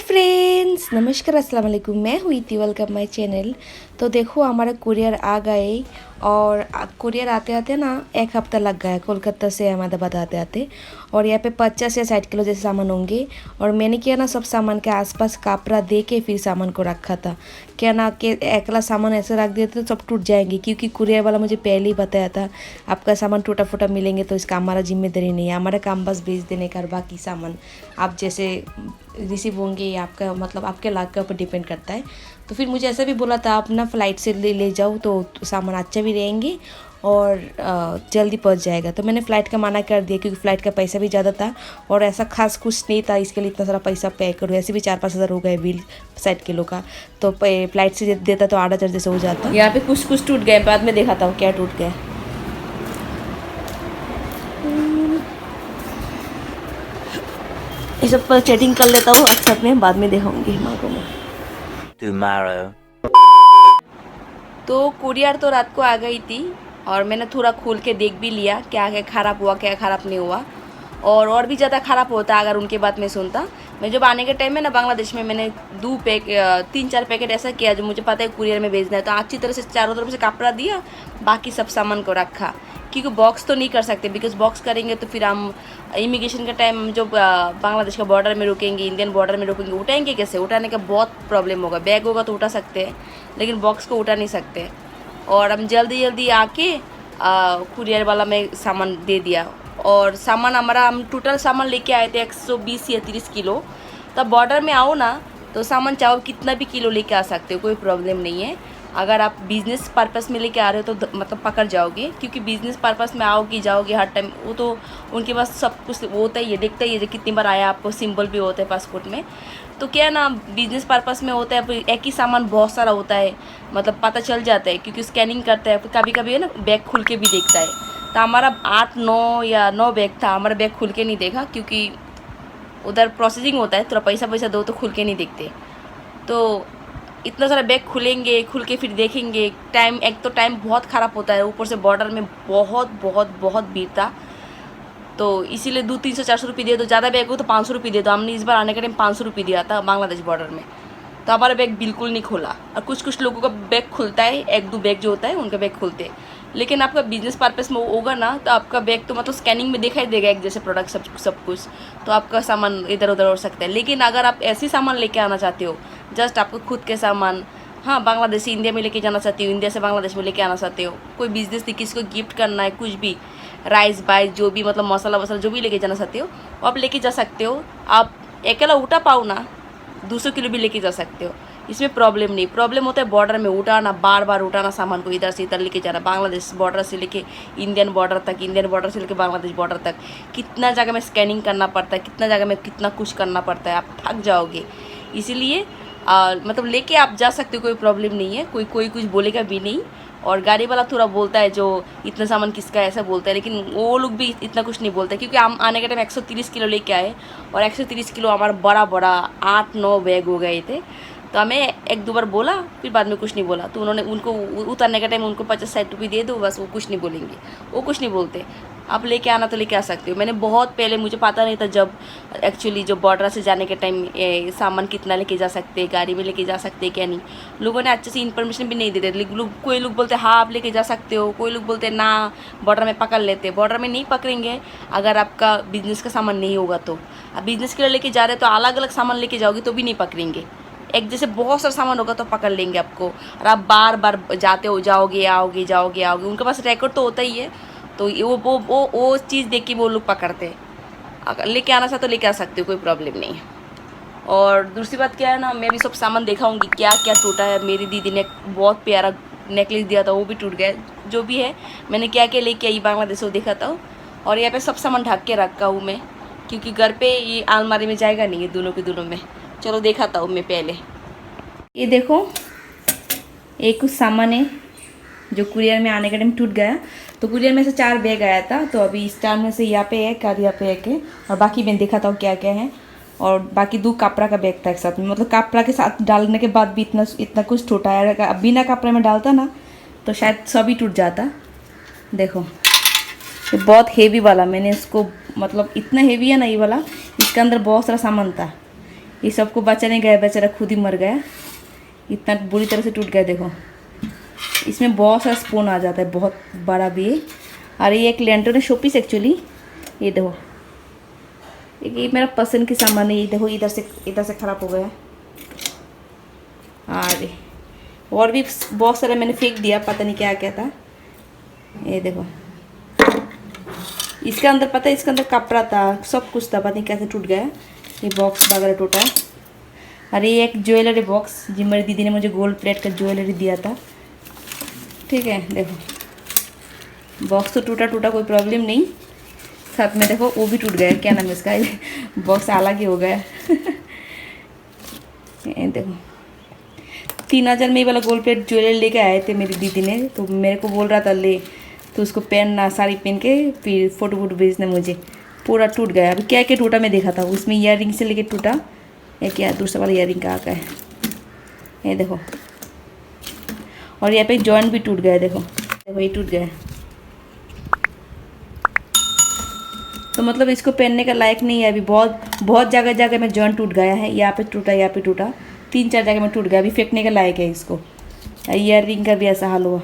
Friends, नमस्कार, अस्सलाम वालेकुम। मैं हुई थी, वेलकम माय चैनल। तो देखो हमारा कुरियर आ गए और कुरियर आते आते ना 1 हफ्ता लग गया है कोलकाता से अहमदाबाद आते आते। और यहाँ पे 50 या 60 किलो जैसे सामान होंगे। और मैंने क्या ना सब सामान के आसपास कपड़ा दे के फिर सामान को रखा था। क्या ना कि अकेला सामान ऐसे रख दिया तो सब टूट जाएंगे, क्योंकि कुरियर वाला मुझे पहले ही बताया था आपका सामान टूटा फूटा मिलेंगे तो इसका हमारा जिम्मेदारी नहीं है। हमारा काम बस भेज देने का, और बाकी सामान आप जैसे रिसीव होंगे या आपका मतलब आपके लाख के ऊपर डिपेंड करता है। तो फिर मुझे ऐसा भी बोला था आप ना फ़्लाइट से ले जाओ तो सामान अच्छा भी रहेंगे और जल्दी पहुंच जाएगा। तो मैंने फ़्लाइट का मना कर दिया, क्योंकि फ़्लाइट का पैसा भी ज़्यादा था और ऐसा खास कुछ नहीं था इसके लिए इतना सारा पैसा पे करो। ऐसे भी 4-5 हज़ार हो गए बिल 60 किलो का। तो फ़्लाइट से देता तो 8 हज़ार जैसे हो जाता। यहाँ पे कुछ टूट गए, बाद में देखा था क्या टूट गया। ये सब पर चैटिंग कर लेता हूँ व्हाट्सएप में, बाद में दिखाऊंगी माँ को मैं। तो कुरियर तो रात को आ गई थी और मैंने थोड़ा खोल के देख भी लिया क्या क्या ख़राब हुआ क्या ख़राब नहीं हुआ। और भी ज़्यादा ख़राब होता अगर उनके बात में सुनता। मैं जब आने के टाइम में ना बांग्लादेश में मैंने 3-4 पैकेट ऐसा किया जो मुझे पता है कुरियर में भेजना है, तो अच्छी तरह से चारों तरफ से कपड़ा दिया, बाकी सब सामान को रखा। क्योंकि बॉक्स तो नहीं कर सकते, बिकॉज बॉक्स करेंगे तो फिर हम इमिग्रेशन का टाइम जो बांग्लादेश का बॉर्डर में रुकेंगे, इंडियन बॉर्डर में रुकेंगे, उठाएंगे कैसे? उठाने का बहुत प्रॉब्लम होगा। बैग होगा तो उठा सकते हैं, लेकिन बॉक्स को उठा नहीं सकते। और हम जल्दी जल्दी आके कुरियर वाला में सामान दे दिया। और सामान हमारा हम टोटल सामान लेके आए थे 120 या 30 किलो। तब बॉर्डर में आओ ना तो सामान चाहो कितना भी किलो लेके आ सकते हो, कोई प्रॉब्लम नहीं है। अगर आप बिज़नेस पर्पस में लेके आ रहे हो तो मतलब पकड़ जाओगे, क्योंकि बिज़नेस पर्पस में आओगे जाओगे हर टाइम, वो तो उनके पास सब कुछ वो होता ही है, देखता ही है जो कितनी बार आया, आपको सिंबल भी होता है पासपोर्ट में। तो क्या ना बिज़नेस पर्पस में होता है, एक ही सामान बहुत सारा होता है, मतलब पता चल जाता है क्योंकि स्कैनिंग करता है। कभी कभी है ना बैग खुल के भी देखता है। तो हमारा 8-9 बैग था, हमारा बैग खुल के नहीं देखा, क्योंकि उधर प्रोसेसिंग होता है, थोड़ा पैसा दो तो खुल के नहीं देखते। तो इतना सारा बैग खुलेंगे, खुल के फिर देखेंगे, टाइम एक तो टाइम बहुत ख़राब होता है, ऊपर से बॉर्डर में बहुत बहुत बहुत भीड़ था। तो इसीलिए 200-300-400 रुपये दिए, तो ज़्यादा बैग हो तो 500 रुपये दिए। तो हमने इस बार आने के टाइम 500 रुपये दिया था बांग्लादेश बॉर्डर में। तो हमारा बैग बिल्कुल नहीं खुला। और कुछ लोगों का बैग खुलता है, 1-2 बैग जो होता है उनका बैग खुलते हैं। लेकिन आपका बिजनेस पर्पस में होगा ना तो आपका बैग तो मतलब स्कैनिंग में दिखाई देगा एक जैसे प्रोडक्ट सब कुछ, तो आपका सामान इधर उधर हो सकता है। लेकिन अगर आप ऐसे सामान लेके आना चाहते हो, जस्ट आपको खुद के सामान, हाँ बांग्लादेश से इंडिया में लेके जाना चाहते हो, इंडिया से बांग्लादेश में लेके आना चाहते हो, कोई बिजनेस नहीं, किसी को गिफ्ट करना है, कुछ भी राइस बाइस जो भी मतलब मसाला वसाला जो भी लेके जाना चाहते हो वो आप लेके जा सकते हो। आप अकेला उठा पाओ ना 200 किलो भी लेके जा सकते हो, इसमें प्रॉब्लम नहीं। प्रॉब्लम होता है बॉर्डर में उठाना, बार बार उठाना सामान को, इधर से इधर लेके जाना, बांग्लादेश बॉर्डर से लेके इंडियन बॉर्डर तक, इंडियन बॉर्डर से लेके बांग्लादेश बॉर्डर तक, कितना जगह में स्कैनिंग करना पड़ता है, कितना जगह में कितना कुछ करना पड़ता है, आप थक जाओगे। इसीलिए मतलब लेके आप जा सकते हो, कोई प्रॉब्लम नहीं है, कोई कुछ बोलेगा भी नहीं। और गाड़ी वाला थोड़ा बोलता है जो इतना सामान किसका है ऐसा बोलता है, लेकिन वो लोग भी इतना कुछ नहीं बोलते, क्योंकि हम आने के टाइम 130 किलो लेके आए और 130 किलो हमारा बड़ा 8-9 बैग हो गए थे। तो हमें 1-2 बार बोला, फिर बाद में कुछ नहीं बोला। तो उन्होंने उनको उतरने के टाइम उनको 50-60 रुपये दे दो बस, वो कुछ नहीं बोलेंगे, वो कुछ नहीं बोलते। आप लेके आना तो लेके आ सकते हो। मैंने बहुत पहले, मुझे पता नहीं था जब एक्चुअली जो बॉर्डर से जाने के टाइम सामान कितना लेके जा सकते हैं, गाड़ी में लेके जा सकते हैं क्या नहीं, लोगों ने अच्छे से इन्फॉर्मेशन भी नहीं देते। कोई लोग बोलते हाँ आप लेके जा सकते हो, कोई लोग बोलते ना बॉर्डर में पकड़ लेते। बॉर्डर में नहीं पकड़ेंगे अगर आपका बिजनेस का सामान नहीं होगा तो। आप बिजनेस के लिए लेके जा रहे हो तो अलग अलग सामान लेके जाओगे तो भी नहीं पकड़ेंगे, एक जैसे बहुत सारा सामान होगा तो पकड़ लेंगे आपको। और आप बार बार जाते हो, जाओगे आओगे, उनके पास रिकॉर्ड तो होता ही है, तो वो चीज़ देख के वो लोग पकड़ते हैं। अगर लेके आना चाहते तो लेके आ सकते हो, कोई प्रॉब्लम नहीं है। और दूसरी बात क्या है ना, मैं भी सब सामान दिखाऊंगी क्या क्या टूटा है। मेरी दीदी ने बहुत प्यारा नेकलेस दिया था, वो भी टूट गया। जो भी है मैंने क्या क्या लेके आई बांग्लादेश वो दिखाता हूँ। और यहाँ पे सब सामान ढक के रखा हूँ मैं, क्योंकि घर पे ये अलमारी में जाएगा नहीं है दोनों के दोनों में। चलो दिखाता हूँ मैं पहले। ये देखो एक कुछ सामान है जो कुरियर में आने के टाइम टूट गया। तो कुरियर में से 4 बैग आया था, तो अभी इस 4 में से यहाँ पे एक और यहाँ पे एक है, और बाकी मैं दिखाता हूँ क्या क्या है। और बाकी 2 कपड़ा का बैग था एक साथ में, मतलब कपड़ा के साथ डालने के बाद भी इतना कुछ टूटा है। अगर बिना कपड़े में डालता ना तो शायद सभी टूट जाता। देखो ये बहुत हेवी वाला, मैंने इसको मतलब इतना हेवी है ना ये वाला, इसके अंदर बहुत सारा सामान था। ये सबको बचाने गया, बेचारा खुद ही मर गया, इतना बुरी तरह से टूट गया। देखो इसमें बहुत सारा स्पून आ जाता है, बहुत बड़ा भी है। और ये एक लेंटर है शोपीस एक्चुअली। ये देखो ये मेरा पसंद की सामान है। ये देखो इधर से ख़राब हो गया। और भी बहुत सारा मैंने फेंक दिया, पता नहीं क्या क्या था। ये देखो इसके अंदर, पता है इसके अंदर कपड़ा था, सब कुछ था, पता नहीं कैसे टूट गया। ये बॉक्स वगैरह टूटा। अरे ये एक ज्वेलरी बॉक्स जी, मेरी दीदी ने मुझे गोल्ड प्लेट का ज्वेलरी दिया था, ठीक है। देखो बॉक्स तो टूटा कोई प्रॉब्लम नहीं, साथ में देखो वो भी टूट गया। क्या नाम है इसका, बॉक्स अलग ही हो गया। ये देखो 3000 में ये वाला गोल्ड प्लेट ज्वेलरी लेके आए थे मेरी दीदी ने, तो मेरे को बोल रहा था ले तो उसको पहनना, साड़ी पहन के फिर फ़ोटो भेजना। मुझे पूरा टूट गया। अभी क्या क्या टूटा मैं देखा था, उसमें ईयररिंग से लेके टूटा, या क्या दूसरा वाला ईयररिंग का आ गया है। ये देखो, और यहाँ पे जॉइंट भी टूट गया। देखो ये टूट गया, तो मतलब इसको पहनने का लायक नहीं है अभी। बहुत जगह में जॉइंट टूट गया है, यहाँ पे टूटा, 3-4 जगह में टूट गया। अभी फेंकने का लायक है इसको। ईयररिंग का भी ऐसा हाल हुआ।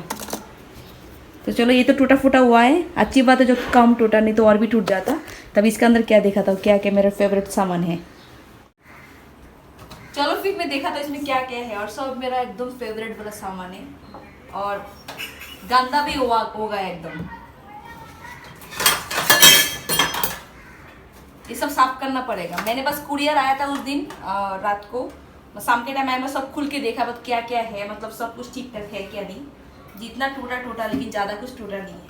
तो चलो ये तो टूटा फूटा हुआ है, अच्छी बात है जो कम टूटा, नहीं तो और भी टूट जाता। तब इसके अंदर क्या देखा था, क्या क्या मेरा फेवरेट सामान है। चलो फिर मैं देखा था इसमें क्या क्या है, और सब मेरा एकदम फेवरेट वाला सामान है, और गंदा भी होगा एकदम। ये सब साफ करना पड़ेगा। मैंने बस कुरियर आया था उस दिन रात को, शाम के टाइम मैंने सब खुल के देखा बस क्या क्या है, मतलब सब कुछ ठीक ठाक है क्या नहीं। जितना टूटा लेकिन ज़्यादा कुछ टूटा नहीं है।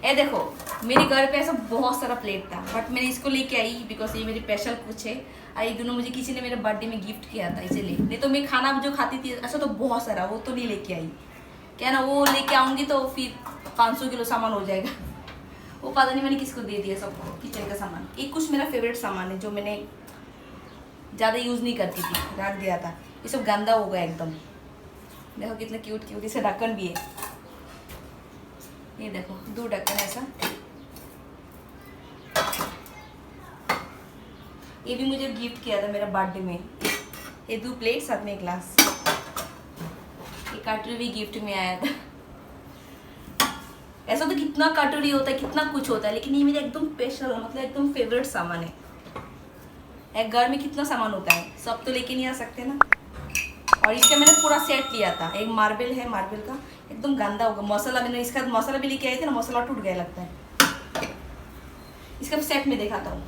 ये देखो मेरे घर पे ऐसा बहुत सारा प्लेट था, बट मैंने इसको लेके आई बिकॉज ये मेरी स्पेशल कुछ है। और ये दोनों मुझे किसी ने मेरे बर्थडे में गिफ्ट किया था, इसीलिए। नहीं तो मैं खाना जो खाती थी ऐसा तो बहुत सारा, वो तो नहीं लेके आई। क्या ना, वो लेके आऊँगी तो फिर 500 किलो सामान हो जाएगा। वो पता नहीं मैंने किसको दे दिया सबको, किचन का सामान। एक कुछ मेरा फेवरेट सामान है जो मैंने ज़्यादा यूज़ नहीं करती थी, रख दिया था। ये सब गंदा हो गया एकदम। देखो कितना क्यूट इसे ढक्कन भी है। ये देखो 2 ढक्कन ऐसा। ये भी मुझे गिफ्ट किया था मेरा बर्थडे में। ये 2 प्लेट साथ में 1 ग्लास। ये कटोरी भी गिफ्ट में आया था। ऐसा तो कितना कटोरी होता है, कितना कुछ होता है, लेकिन ये मेरा एकदम स्पेशल, मतलब एकदम फेवरेट सामान है। एक घर में कितना सामान होता है, सब तो लेके नहीं आ सकते ना। और इसका मैंने पूरा सेट लिया था। एक मार्बल है, मार्बल का एकदम गंदा होगा। मसाला मैंने इसका मसाला भी लेके आई थी ना, मसाला टूट गया लगता है। इसका सेट में दिखाता हूँ।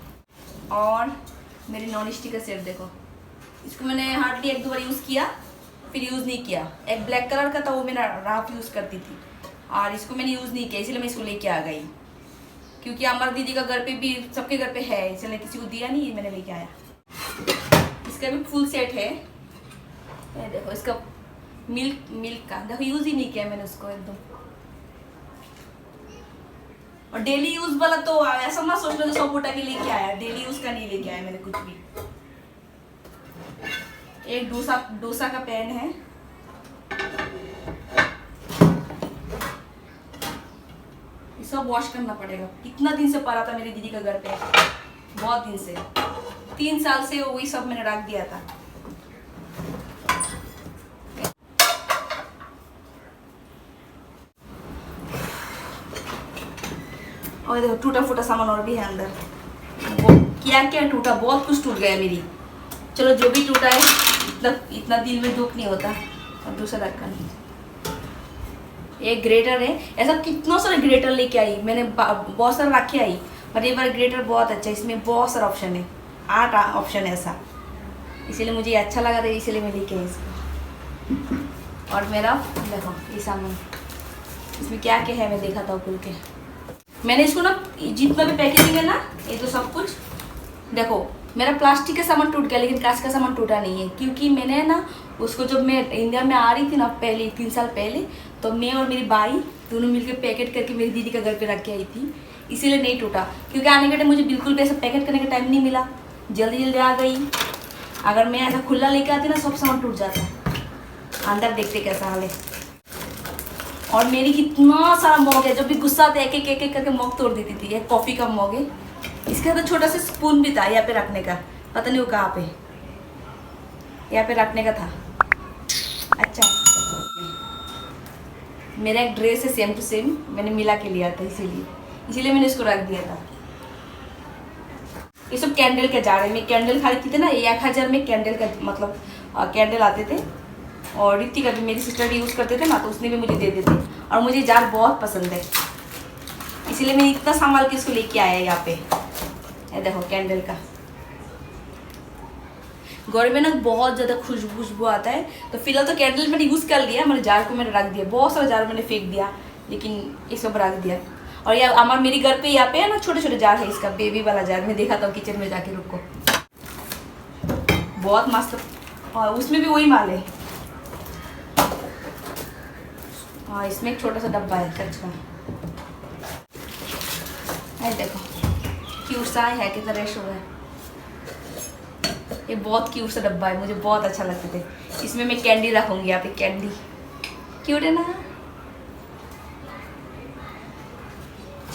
और मेरी नॉन स्टिक का सेट देखो, इसको मैंने हार्डली 1-2 बार यूज़ किया, फिर यूज़ नहीं किया। एक ब्लैक कलर का था, वो मैंने राफ यूज़ करती थी, और इसको मैंने यूज़ नहीं किया, इसलिए मैं इसको लेके आ गई। क्योंकि हमारे दीदी का घर पे भी, सबके घर पे है, इसलिए किसी को दिया नहीं, मैंने लेके आया। इसका भी फुल सेट है। ये देखो इसका मिल्क का देखो, यूज़ ही नहीं किया मैंने उसको एकदम। और डेली यूज़ वाला तो ऐसा मत सोच लो 100 फुटा के लेके आया, डेली यूज़ का नहीं लेके आया मैंने कुछ भी। एक डोसा का पैन है। सब वॉश करना पड़ेगा। कितना दिन से पड़ा था मेरी दीदी का घर पे, बहुत दिन से, 3 साल से वही सब मैंने रख दिया था। और देखो टूटा फूटा सामान और भी है अंदर। क्या क्या टूटा, बहुत कुछ टूट गया मेरी। चलो जो भी टूटा है, मतलब इतना दिल में दुख नहीं होता। और दूसरा रखा नहीं, एक ग्रेटर है। ऐसा कितना सारा ग्रेटर लेके आई मैंने, बहुत सारा रखे आई। और ये बार ग्रेटर बहुत अच्छा है, इसमें बहुत सारा ऑप्शन है, 8 ऑप्शन है ऐसा, इसीलिए मुझे अच्छा लगा था, इसीलिए मैं लेके आई इसको। और मेरा देखो ये सामान, इसमें क्या क्या है मैं देखा था खुल के। मैंने इसको ना, जितना भी पैकेजिंग है ना, ये तो सब कुछ देखो। मेरा प्लास्टिक का सामान टूट गया, लेकिन कांच का सामान टूटा नहीं है। क्योंकि मैंने ना उसको, जब मैं इंडिया में आ रही थी ना पहले, 3 साल पहले, तो मैं और मेरी भाई दोनों मिलकर पैकेट करके मेरी दीदी का घर पे रख के आई थी, इसीलिए नहीं टूटा। क्योंकि आने के टाइम मुझे बिल्कुल भी ऐसा पैकेट करने का टाइम नहीं मिला, जल्दी आ गई। अगर मैं ऐसा खुला लेके आती ना, सब सामान टूट जाता। अंदर देखते कैसा हाल है। और मेरी कितना सारा मॉग है, जब भी गुस्सा आता है एक एक करके मॉग तोड़ देती थी। ये कॉफ़ी का मॉग है, इसके अंदर छोटा सा स्पून भी था यहाँ पे रखने का, पता नहीं वो कहाँ पे, यहाँ पे रखने का था। अच्छा, मेरा एक ड्रेस है सेम टू सेम, मैंने मिला के लिया था, इसीलिए मैंने इसको रख दिया था। ये सब कैंडल के जार है, मैं कैंडल खरीदती थी ना, 1000 में कैंडल का मतलब कैंडल आते थे। और रितिका भी, मेरी सिस्टर भी यूज़ करते थे ना, तो उसने भी मुझे दे देते। और मुझे जार बहुत पसंद है, इसीलिए मैं इतना संभाल के इसको लेके आया यहाँ पे। ये देखो कैंडल का, घर में ना बहुत ज़्यादा खुशबू आता है, तो फिलहाल तो कैंडल मैंने यूज़ कर लिया, मैंने जार को मैंने रख दिया, बहुत सारा जार मैंने फेंक दिया, लेकिन ये सब रख दिया। और यार हमारे मेरी घर पे यहाँ पे है ना छोटे छोटे जार है, इसका बेबी वाला जार, मैं देखा था किचन में जाके, रुको बहुत मस्त। और उसमें भी वही माल है। हाँ, इसमें एक छोटा सा डब्बा है कच का, है देखो क्यूट सा है, कितना रेश हुआ है। ये बहुत क्यूट सा डब्बा है, मुझे बहुत अच्छा लगते थे। इसमें मैं कैंडी रखूँगी, यहाँ पे कैंडी, क्यूट है ना।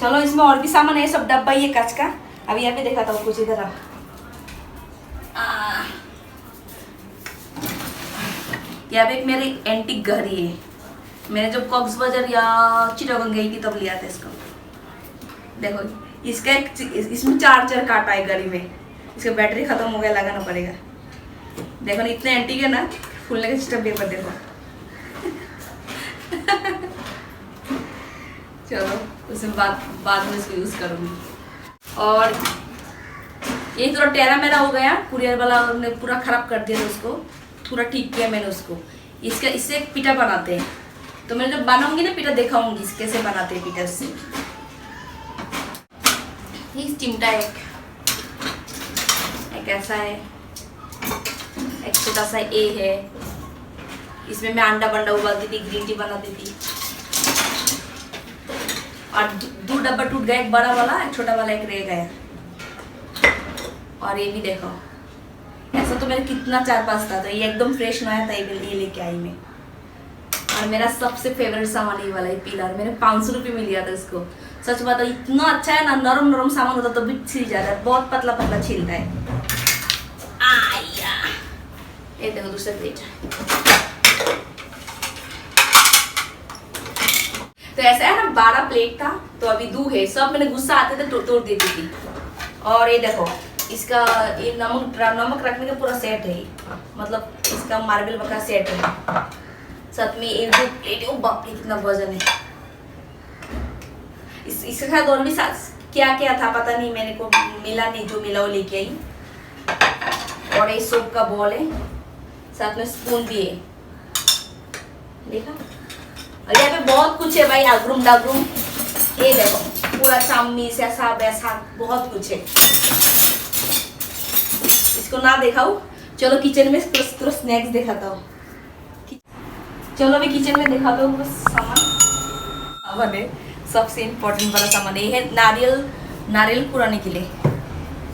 चलो इसमें और भी सामान है, सब डब्बा ये कांच का। अभी यहाँ पे दिखाता हूँ कुछ, इधर यहाँ पे एक मेरी एंटीक घड़ी है, मैंने जब कॉक्स बाजार या चिटागोंग गई थी तब लिया था इसको। देखो इसका इसमें चार्जर काटा है घड़ी में, इसका बैटरी खत्म हो गया, लगाना पड़ेगा। देखो ना इतना एंटीक है ना, खुलने का सिस्टम पेपर देखो। चलो उसमें बाद में इसको यूज़ करूँगी। और ये थोड़ा टेढ़ा मेरा हो गया, कुरियर वाला ने पूरा ख़राब कर दिया, उसको थोड़ा ठीक किया मैंने उसको। इससे एक पिठा बनाते हैं, तो मैं जब बनाऊंगी ना पिठा दिखाऊंगी कैसे बनाते हैं पिठा से। ये चिमटा एक ऐसा है, एक छोटा सा ए है, इसमें मैं अंडा बंडा उबालती थी, ग्रीन टी बनाती थी। और 2 डब्बा टूट गया, एक बड़ा वाला, एक छोटा वाला, एक रह गया। और ये भी देखो, ऐसा तो मेरे कितना 4-5 था, तो ये एकदम फ्रेश नया था, ये लेके आई मैं। और मेरा सबसे फेवरेट सामान ये वाला है पिलर, मैंने 500 रुपये में लिया था इसको। सच बात है, इतना अच्छा है ना, नरम नरम सामान होता तो भी छिल जाता है, बहुत पतला पतला छिलता है। ये देखो दूसरा प्लेट। तो ऐसा है ना, 12 प्लेट था, तो अभी 2 है, सब मैंने गुस्सा आते थे तोड़ देती थी। और ये देखो इसका ये नमक रखने का पूरा सेट है, मतलब इसका मार्बल का सेट है, साथ में 1-2 प्लेट। ओ बाप रे कितना वजन है। इसके साथ और भी क्या क्या था पता नहीं, मैंने को मिला नहीं, जो मिला वो लेके आई। और ये सोप का बॉल है, साथ में स्पून भी है, देखा। और यहाँ पे बहुत कुछ है भाई, अगरुम डागरुम, ये देखो पूरा चामीस ऐसा वैसा बहुत कुछ है। इसको ना दिखाऊं, चलो किचन में तो स्नैक्स दिखाता हूँ। चलो अभी किचन में दिखाता हूँ सामान है, सबसे इम्पोर्टेंट वाला सामान ये है नारियल पुराने के लिए।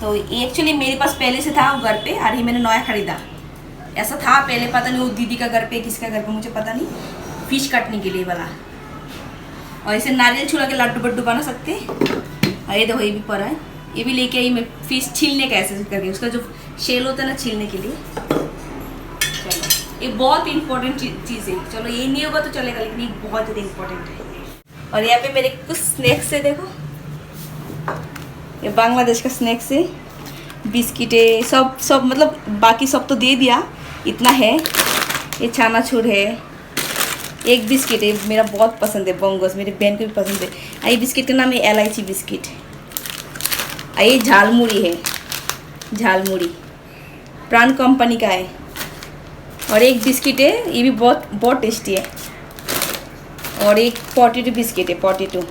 तो ये एक्चुअली मेरे पास पहले से था घर पे, और ये मैंने नया खरीदा। ऐसा था पहले, पता नहीं वो दीदी का घर पे किसका घर पे मुझे पता नहीं, फिश काटने के लिए वाला। और इसे नारियल छुड़ा के लड्डू बड्डू बना सकते हैं। और ये देखो ये भी पड़ा है, ये भी लेके आई मैं, फिश छीलने का ऐसे करके, उसका जो शेल होता है ना छीलने के लिए। चलो ये बहुत इंपॉर्टेंट चीज़ है, चलो ये नहीं होगा तो चलेगा, लेकिन ये बहुत ज़्यादा इंपॉर्टेंट है। और यहाँ पे मेरे कुछ स्नैक्स है, देखो ये बांग्लादेश का स्नैक्स है, बिस्किट है, सब मतलब बाकी सब तो दे दिया, इतना है। ये छानाछूर है, एक बिस्किट है मेरा बहुत पसंद है, बोंगोस, मेरी बहन को भी पसंद है। ये बिस्किट का नाम है इलायची बिस्किट। ये झालमुड़ी है, झालमुड़ी प्राण कंपनी का है। और एक बिस्किट है, ये भी बहुत टेस्टी है। और एक पोटैटो बिस्किट है, पोटैटो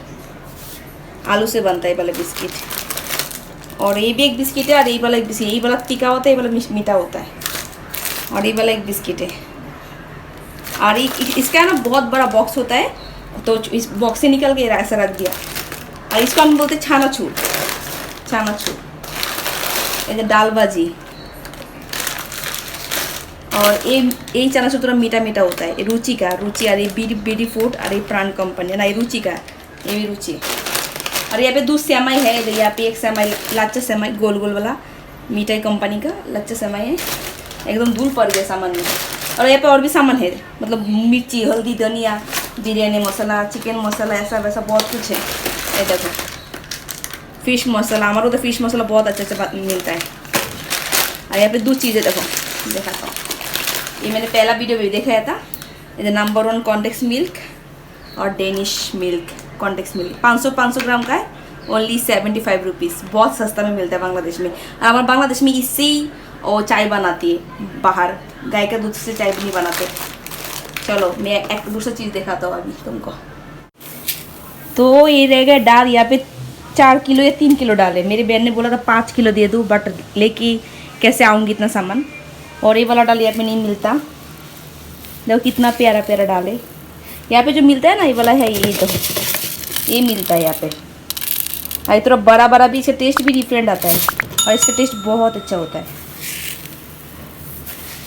आलू से बनता है वाला बिस्किट। और ये भी एक बिस्किट है, और ये वाला एक बिस्किट, ये वाला तीखा होता है, ये वाला मीठा होता है। और ये वाला एक बिस्किट है। और इसका ना बहुत बड़ा बॉक्स होता है, तो इस बॉक्स से निकल के ऐसा रख दिया। और इसको हम बोलते हैं छानाछूर, छानाछूर। ये दाल भाजी, और ये चना थोड़ा मीठा मीठा होता है। रुचि का, रुचि और ये बीडी फूड और ये प्राण कंपनी ना, ये रुचि का, ये भी रुचि। और यहाँ पे 2 सेमाई है इधर, यहाँ पे 1 सेमाई लच्चा सेमाई गोल गोल वाला मिठाई कंपनी का लच्चा सेमाई है। एकदम धूल पड़ गया सामान में। और यहाँ पे और भी सामान है, मतलब मिर्ची, हल्दी, धनिया, बिरयानी मसाला, चिकन मसाला, ऐसा वैसा बहुत कुछ है। ये देखो फिश मसाला, हमारे तो फिश मसाला बहुत अच्छा मिलता है। और यहाँ पे 2 चीज़ें देखो, दिखाता हूँ। ये मैंने पहला वीडियो में दिखाया था, ये नंबर 1 कॉन्टेक्स मिल्क और डेनिश मिल्क कॉन्टेक्स मिल्क 500 ग्राम का है, ओनली 75 रुपीज़। बहुत सस्ता में मिलता है बांग्लादेश में। और हमारे बांग्लादेश में इससे ही और चाय बनाती है, बाहर गाय का दूध से चाय भी नहीं बनाते। चलो मैं एक दूसरा चीज़ दिखाता हूँ अभी तुमको। तो ये रहेगा दाल, यहाँ पे 4 किलो या 3 किलो डाल है। मेरी बहन ने बोला था 5 किलो दे दूँ, बट लेके कैसे आऊँगी इतना सामान। और ये वाला दाल यहाँ पे नहीं मिलता। देखो कितना प्यारा प्यारा दाल है। यहाँ पे जो मिलता है ना ये वाला है, ये तो ये मिलता है यहाँ पे। और ये थोड़ा बड़ा बड़ा भी, इसका टेस्ट भी डिफरेंट आता है और इसका टेस्ट बहुत अच्छा होता है।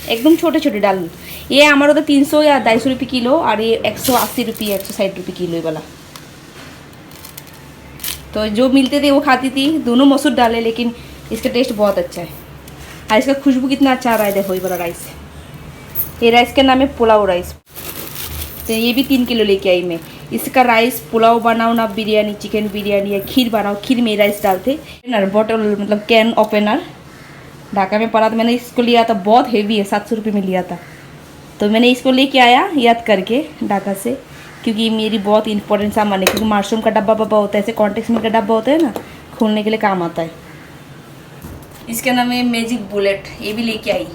एकदम छोटे छोटे दाल। ये हमारा तो 300 या 250 रुपये किलो, और ये 180 रुपये 160 रुपये किलो ये वाला। तो जो मिलते थे वो खाती थी, दोनों मसूर डाले, लेकिन इसका टेस्ट बहुत अच्छा है। और इसका खुशबू कितना अच्छा आ रहा है, देखो ये वाला राइस। ये राइस का नाम है पुलाव राइस। तो ये भी 3 किलो लेके आई मैं। इसका राइस पुलाव बनाओ ना, बिरयानी, चिकन बिरयानी या खीर बनाओ, खीर में राइस डालते। बॉटल मतलब कैन ओपनर ढाका में पड़ा था, मैंने इसको लिया था, बहुत हेवी है, 700 रुपये में लिया था। तो मैंने इसको लेके आया याद करके ढाका से, क्योंकि मेरी बहुत इंपॉर्टेंट सामान है। क्योंकि माशरूम का डब्बा बब्बा होता है, ऐसे कॉन्टेक्स में का डब्बा होता है ना, खोलने के लिए काम आता है। इसका नाम है मैजिक बुलेट, ये भी लेके आई।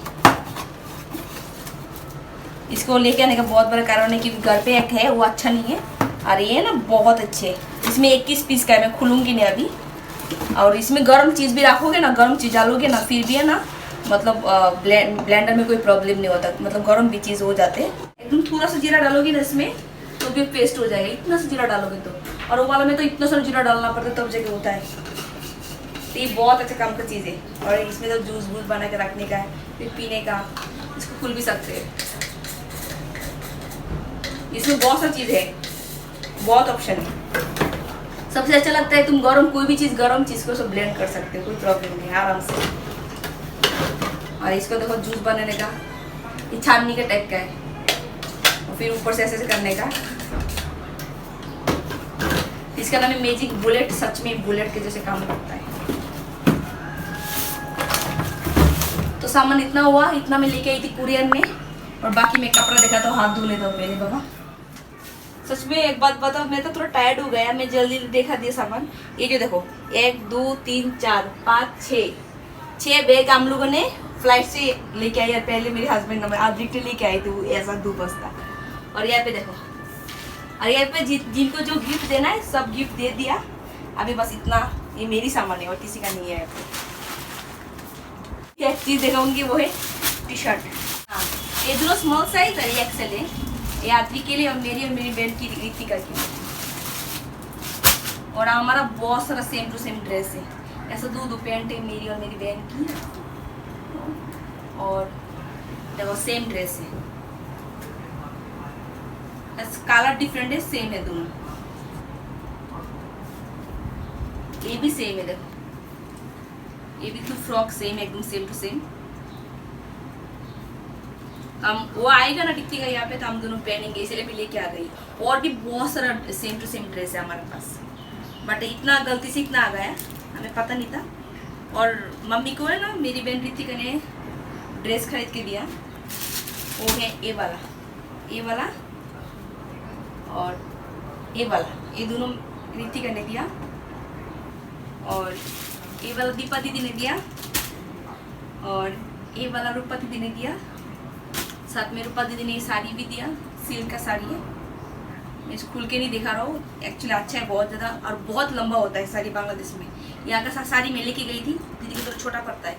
इसको लेके आने का बहुत बड़ा कारण है क्योंकि घर पे एक है, वो अच्छा नहीं है, और ये ना बहुत अच्छे है। इसमें 21 पीस का है, मैं खुलूँगी नहीं अभी। और इसमें गर्म चीज़ भी रखोगे ना, गर्म चीज़ डालोगे ना, फिर भी है ना, मतलब ब्लेंडर में कोई प्रॉब्लम नहीं होता, मतलब गर्म भी चीज़ हो जाते हैं। एकदम थोड़ा सा जीरा डालोगे ना इसमें तो भी पेस्ट हो जाएगा, इतना सा जीरा डालोगे तो। और वो वाला में तो इतना सारा जीरा डालना पड़ता है तब जगह होता है। तो ये बहुत अच्छा काम का चीज़ है। और इसमें तो जूस वूस बना के रखने का है, फिर पीने का, इसको खुल भी सकते हैं। इसमें बहुत सा चीज़ है, बहुत ऑप्शन है। सबसे अच्छा लगता है तुम गरम कोई भी चीज़, गरम चीज़ को सब ब्लेंड कर सकते हो, कोई प्रॉब्लम नहीं, आराम से। और इसको देखो जूस बनाने का, ये छाननी के टाइप का है, और फिर ऊपर से ऐसे ऐसे करने का। इसका नाम है मैजिक बुलेट, सच में बुलेट के जैसे काम करता है। तो सामान इतना हुआ, इतना मैं लेके आई थी कुरियर में। और बाकी मैं कपड़ा देखा तो हाथ धो लेता हूँ पहले बाबा। सच में एक बात बताओ, मैं तो थोड़ा टायर्ड हो गया, मैं जल्दी देखा दिया सामान। ये जो देखो 1 2 3 4 5 6 बैग हम लोगों ने फ्लाइट से लेके आई। पहले मेरे हस्बैंड ने आज रिक्ट लेके आई थी, ऐसा 2 बस्ता। और यहाँ पे देखो, और यहाँ पे जिनको जो गिफ्ट देना है सब गिफ्ट दे दिया। अभी बस इतना, ये मेरी सामान है और किसी का नहीं है। एक चीज़ दिखाऊंगी वो है टी शर्ट। हाँ, ये दोनों स्मॉल साइज और ये एक्सेल है। ये आदमी के लिए और मेरी बहन की रीतिका की। और हमारा बहुत सारा सेम टू सेम ड्रेस है। ऐसा 2 पैंट है मेरी और मेरी बहन की। और देखो सेम ड्रेस है, कलर डिफरेंट है, सेम है दोनों। ये भी सेम है, देखो ये भी 2 फ्रॉक सेम, एकदम सेम टू सेम। हम वो आएगा ना टिकती का यहाँ पे, तो हम दोनों पहनेंगे, इसलिए भी लेके आ गई। और भी बहुत सारा सेम टू सेम ड्रेस है हमारे पास, बट इतना गलती से इतना आ गया, हमें पता नहीं था। और मम्मी को है ना, मेरी बहन ऋतिका ने ड्रेस खरीद के दिया, वो है ये वाला और ये वाला, ये दोनों ऋतिका ने दिया। और ये वाला दीपा दीदी ने दिया, और ये वाला रूपा दीदी ने दिया। साथ में रूपा दीदी ने ये साड़ी भी दिया, सिल्क का साड़ी है। मैं इसको खुल के नहीं दिखा रहा हूँ, एक्चुअली अच्छा है बहुत ज़्यादा, और बहुत लंबा होता है साड़ी बांग्लादेश में। यहाँ का साड़ी मैं लेके गई थी, दीदी को तो छोटा पड़ता है।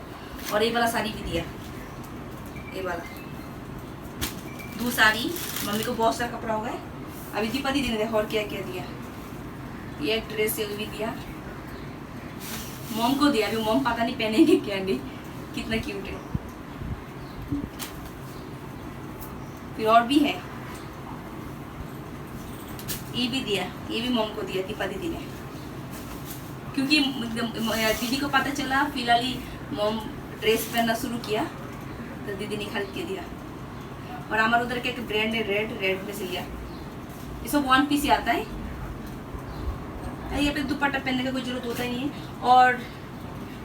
और ये वाला साड़ी भी दिया, ये वाला 2 साड़ी। मम्मी को बहुत सारा कपड़ा हो गया। अभी दीपा दीदी ने देखो और क्या क्या दिया। ये एक ड्रेस है, वो भी दिया। मॉम को दिया, अभी मॉम पता नहीं पहनेंगे क्या नहीं। कितना क्यूट है। फिर और भी है, ये भी दिया, ये भी मॉम को दिया दीपा दीदी ने, क्योंकि दीदी को पता चला फिलहाल ही मॉम ड्रेस पहनना शुरू किया तो दीदी ने खरीद के दिया। और हमारे उधर के एक ब्रांड है रेड में से लिया, ये सब 1 पीस ही आता है। यहाँ पे दुपट्टा पहनने का कोई जरूरत होता ही नहीं है। और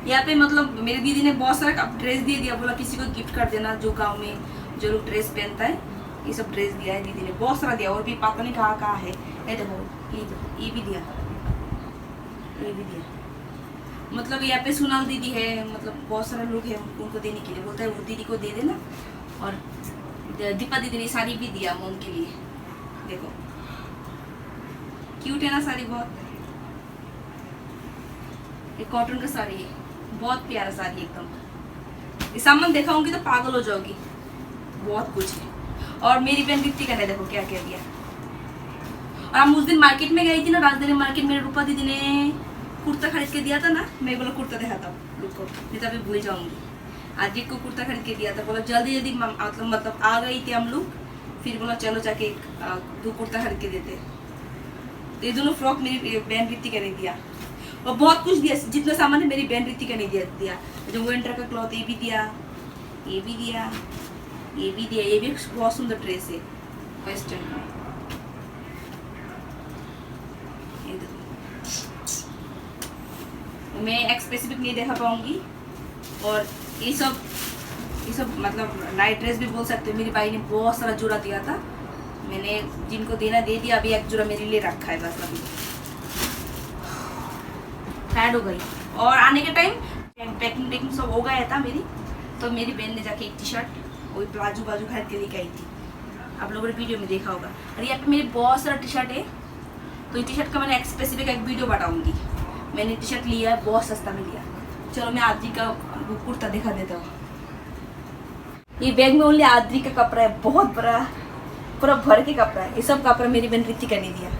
यहाँ पे मतलब मेरी दीदी ने बहुत सारा ड्रेस दे दिया, बोला किसी को गिफ्ट कर देना जो गांव में जो लोग ड्रेस पहनता है, ये सब ड्रेस दिया है दीदी ने, बहुत सारा दिया। और भी पता नहीं कहाँ है, ये देखो ये भी दिया, ये भी दिया। मतलब यहाँ पे सोनाल दीदी है, मतलब बहुत सारे लोग हैं उनको देने के लिए, बोलता है वो दीदी को दे देना। और दीपा दीदी ने साड़ी भी दिया मोम के लिए, देखो क्यूट है ना साड़ी बहुत। ये कॉटन का साड़ी है, बहुत प्यारा साड़ी एकदम। ये सामान दिखाऊंगी तो पागल हो जाओगी, बहुत कुछ है। और मेरी बहन रितिका ने देखो क्या क्या दिया। और हम उस दिन मार्केट में गई थी ना, राजधानी मार्केट में, रूपा दीदी ने कुर्ता खरीद के दिया था ना, मैं बोला कुर्ता दिखाता हूँ रुको, नहीं तो अभी भूल जाऊंगी। अजीत को कुर्ता खरीद के दिया था, बोला जल्दी जल्दी मतलब आ गई थी हम लोग, फिर बोला चलो जाके 2 कुर्ता खरीद के देते। तो ये दोनों फ्रॉक मेरी बहन रितिका ने दिया। और बहुत कुछ दिया, जितना सामान है मेरी बहन रितिका ने दिया। जो विंटर का क्लॉथ ये भी दिया, ये भी दिया, ये भी दिया। ये भी बहुत सुंदर ड्रेस है वेस्टर्न में, ये देखो। मैं एक स्पेसिफिक नहीं देखा पाऊंगी। और ये सब मतलब नाइट ड्रेस भी बोल सकते हो। मेरी भाई ने बहुत सारा जोड़ा दिया था, मैंने जिनको देना दे दिया। अभी एक जोड़ा मेरे लिए रखा है बस, अभी टायर्ड हो गई। और आने के टाइम पैकिंग सब हो गया था मेरी, तो मेरी बहन ने जाके एक टी शर्ट वही बाजू खरीद के लेके आई थी, आप लोगों ने वीडियो में देखा होगा। और यहाँ पे मेरी बहुत सारा टी शर्ट है, तो ये टी शर्ट का मैंने स्पेसिफिक एक वीडियो बनाऊंगी। मैंने टी शर्ट लिया है, बहुत सस्ता में लिया। चलो मैं आदरी का कुर्ता दिखा देता हूँ। ये बैग में ओनली आदरी का कपड़ा है, बहुत बड़ा, पूरा भर के कपड़ा है। ये सब कपड़ा मेरी बहन रितिका ने दिया।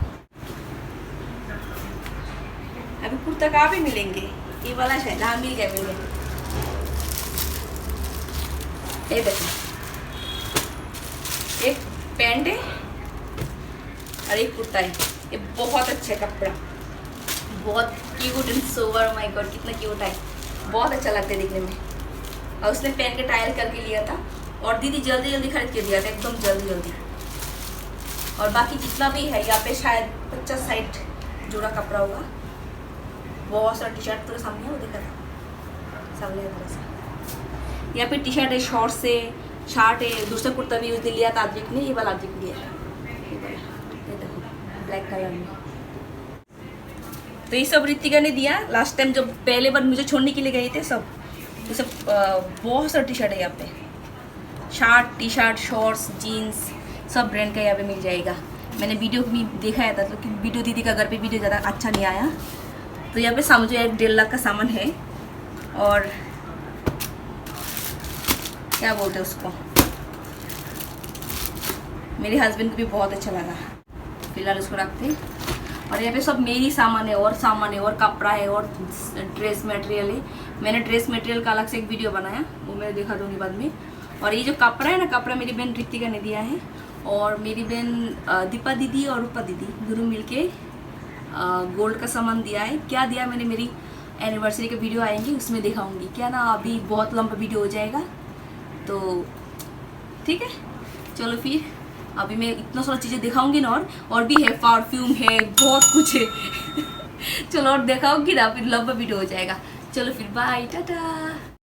अभी कुर्ता कहाँ पे मिलेंगे, ये वाला शायद, हाँ मिल गया। ये देखो, एक पैंट है और एक कुर्ता है। ये बहुत अच्छा है कपड़ा, बहुत cute and sober. My god कितना क्यूट है, बहुत अच्छा लगता है दिखने में। और उसने पहन के ट्रायल करके लिया था, और दीदी जल्दी जल्दी खरीद के दिया था, एकदम जल्दी जल्दी। और बाकी जितना भी है यहाँ पे शायद 50-60 जोड़ा कपड़ा होगा। बहुत सारा टी शर्ट पूरा सामने वो देखा था, सामने तरह से। यहाँ पे टी शर्ट है, शॉर्ट्स है, शर्ट है। दूसरा कुर्ता भी उस दिन लिया था आदिक ने, ये वाला आदिक लिया था, ये देखो ब्लैक कलर में। तो ये सब रितिका ने दिया लास्ट टाइम जब पहले बार मुझे छोड़ने के लिए गए थे। सब ये सब बहुत सारा टी शर्ट है यहाँ पे, shirt, T shirt, shorts, jeans, सब ब्रांड का यहाँ पे मिल जाएगा। मैंने वीडियो भी दिखाया था, तो वीडियो दीदी का घर पे वीडियो ज़्यादा अच्छा नहीं आया। तो यहाँ पे समझो 1-1.5 लाख का सामान है। और क्या बोलते हैं उसको, मेरे हस्बैंड को भी बहुत अच्छा लगा। फिलहाल उसको रखते। और यहाँ पे सब मेरी सामान है, और सामान है, और कपड़ा है, और ड्रेस मटेरियल है। मैंने ड्रेस मटेरियल का अलग से एक वीडियो बनाया, वो मैं दिखा दूँगी बाद में। और ये जो कपड़ा है ना, कपड़ा मेरी बहन रितिका ने दिया है। और मेरी बहन दीपा दीदी और रूपा दीदी दोनों मिलके गोल्ड का सामान दिया है। क्या दिया मैंने, मेरी एनिवर्सरी के वीडियो आएंगे उसमें दिखाऊंगी। क्या ना, अभी बहुत लंबा वीडियो हो जाएगा, तो ठीक है। चलो फिर अभी मैं इतना सारा चीज़ें दिखाऊंगी ना, और भी है, परफ्यूम है, बहुत कुछ है। चलो और दिखाऊंगी ना, फिर लंबा वीडियो हो जाएगा। चलो फिर बाय, टाटा।